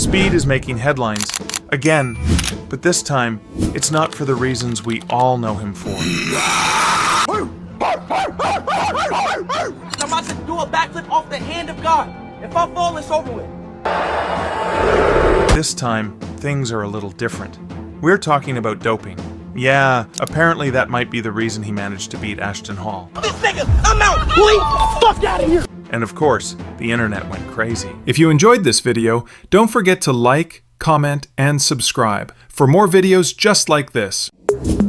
Speed is making headlines again, but this time it's not for the reasons we all know him for. I'm about to do a backflip off the hand of God. If I fall, it's over with. This time, things are a little different. We're talking about doping. Yeah, apparently that might be the reason he managed to beat Ashton Hall. This nigga, I'm out, boy! Fuck out of here! And of course, the internet went crazy. If you enjoyed this video, don't forget to like, comment, and subscribe for more videos just like this.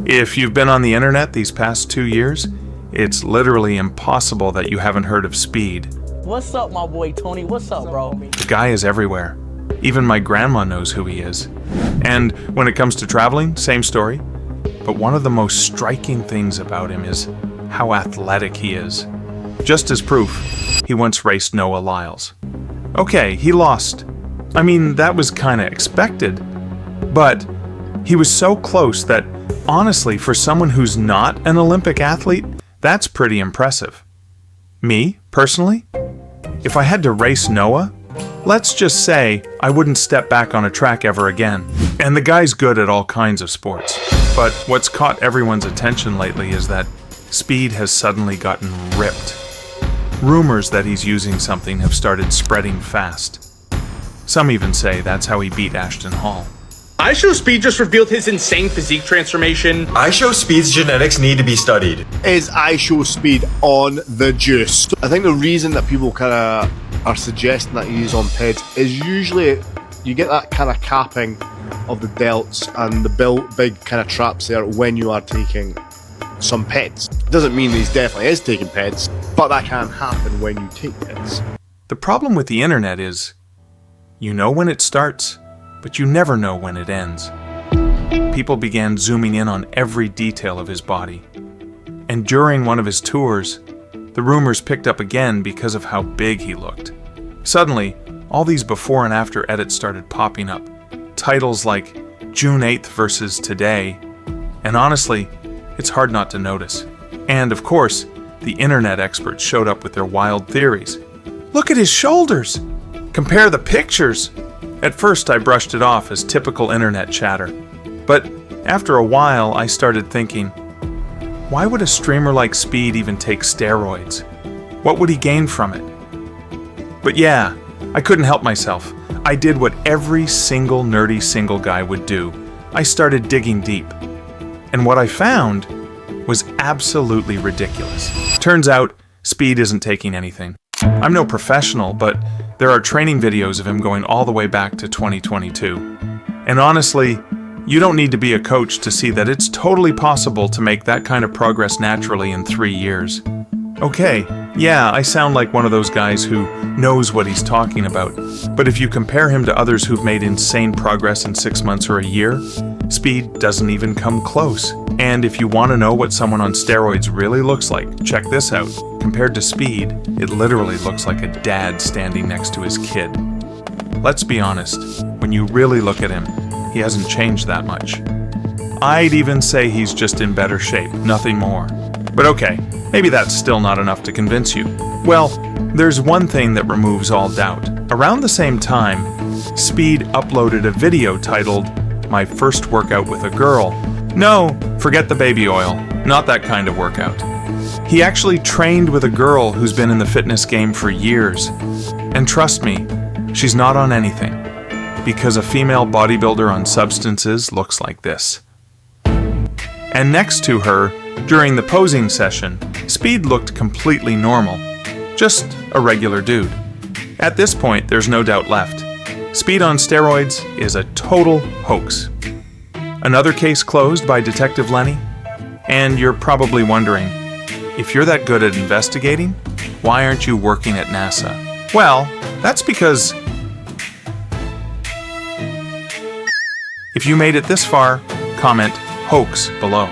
If you've been on the internet these past 2 years, it's literally impossible that you haven't heard of Speed. What's up, my boy Tony? What's up, bro? The guy is everywhere. Even my grandma knows who he is. And when it comes to traveling, same story. But one of the most striking things about him is how athletic he is. Just as proof, he once raced Noah Lyles. Okay, he lost. I mean, that was kinda expected. But he was so close that, honestly, for someone who's not an Olympic athlete, that's pretty impressive. Me, personally, if I had to race Noah, let's just say I wouldn't step back on a track ever again. And the guy's good at all kinds of sports. But what's caught everyone's attention lately is that Speed has suddenly gotten ripped. Rumors that he's using something have started spreading fast. Some even say that's how he beat Ashton Hall. IShowSpeed just revealed his insane physique transformation. IShowSpeed's genetics need to be studied. Is IShowSpeed on the juice? I think the reason that people kind of are suggesting that he's on PEDs is usually you get that kind of capping of the delts and the big kind of traps there when you are taking some PEDs. Doesn't mean that he definitely is taking PEDs, but that can happen when you take PEDs. The problem with the internet is, you know when it starts, but you never know when it ends. People began zooming in on every detail of his body. And during one of his tours, the rumors picked up again because of how big he looked. Suddenly, all these before and after edits started popping up. Titles like June 8th versus Today. And honestly, it's hard not to notice. And of course, the internet experts showed up with their wild theories. Look at his shoulders! Compare the pictures! At first, I brushed it off as typical internet chatter. But after a while, I started thinking, why would a streamer like Speed even take steroids? What would he gain from it? But yeah, I couldn't help myself. I did what every single nerdy single guy would do. I started digging deep. And what I found was absolutely ridiculous. Turns out, Speed isn't taking anything. I'm no professional, but there are training videos of him going all the way back to 2022. And honestly, you don't need to be a coach to see that it's totally possible to make that kind of progress naturally in 3 years. Okay, yeah, I sound like one of those guys who knows what he's talking about, but if you compare him to others who've made insane progress in 6 months or a year, Speed doesn't even come close. And if you want to know what someone on steroids really looks like, check this out. Compared to Speed, it literally looks like a dad standing next to his kid. Let's be honest, when you really look at him, he hasn't changed that much. I'd even say he's just in better shape, nothing more. But okay, maybe that's still not enough to convince you. Well, there's one thing that removes all doubt. Around the same time, Speed uploaded a video titled, "My First Workout with a Girl." No, forget the baby oil, not that kind of workout. He actually trained with a girl who's been in the fitness game for years. And trust me, she's not on anything. Because a female bodybuilder on substances looks like this. And next to her, during the posing session, Speed looked completely normal. Just a regular dude. At this point, there's no doubt left. Speed on steroids is a total hoax. Another case closed by Detective Lenny? And you're probably wondering, if you're that good at investigating, why aren't you working at NASA? Well, that's because if you made it this far, comment hoax below.